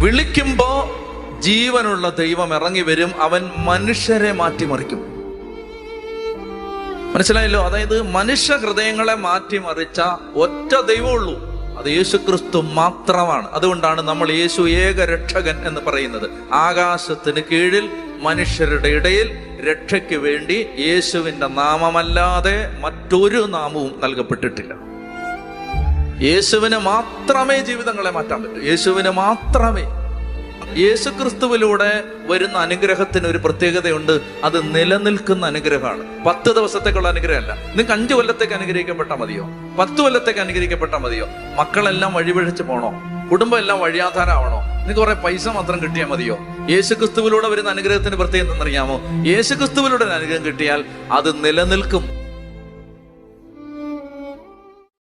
വിളിക്കുമ്പോ ജീവനുള്ള ദൈവം ഇറങ്ങി വരും. അവൻ മനുഷ്യരെ മാറ്റിമറിക്കും. മനസ്സിലായല്ലോ? അതായത് മനുഷ്യ ഹൃദയങ്ങളെ മാറ്റിമറിച്ച ഒറ്റ ദൈവമുള്ളൂ, അത് യേശുക്രിസ്തു മാത്രമാണ്. അതുകൊണ്ടാണ് നമ്മൾ യേശു ഏക രക്ഷകൻ എന്ന് പറയുന്നത്. ആകാശത്തിന് കീഴിൽ മനുഷ്യരുടെ ഇടയിൽ രക്ഷയ്ക്ക് വേണ്ടി യേശുവിൻ്റെ നാമമല്ലാതെ മറ്റൊരു നാമവും നൽകപ്പെട്ടിട്ടില്ല. യേശുവിന് മാത്രമേ ജീവിതങ്ങളെ മാറ്റാൻ പറ്റൂ. യേശുവിന് മാത്രമേ. യേശുക്രിസ്തുവിലൂടെ വരുന്ന അനുഗ്രഹത്തിന് ഒരു പ്രത്യേകതയുണ്ട്. അത് നിലനിൽക്കുന്ന അനുഗ്രഹമാണ്. 10 ദിവസത്തേക്കുള്ള അനുഗ്രഹമല്ല. നിങ്ങൾക്ക് 5 കൊല്ലത്തേക്ക് അനുഗ്രഹിക്കപ്പെട്ടാൽ മതിയോ? 10 കൊല്ലത്തേക്ക് അനുഗ്രഹിക്കപ്പെട്ടാൽ മതിയോ? മക്കളെല്ലാം വഴിപഴിച്ച് പോണോ? കുടുംബം എല്ലാം വഴിയാധാരമാണോ? നിങ്ങൾക്ക് കുറെ പൈസ മാത്രം കിട്ടിയാൽ മതിയോ? യേശുക്രിസ്തുവിലൂടെ വരുന്ന അനുഗ്രഹത്തിന് പ്രത്യേകത എന്നറിയാമോ? യേശുക്രിസ്തുവിലൂടെ അനുഗ്രഹം കിട്ടിയാൽ അത് നിലനിൽക്കും.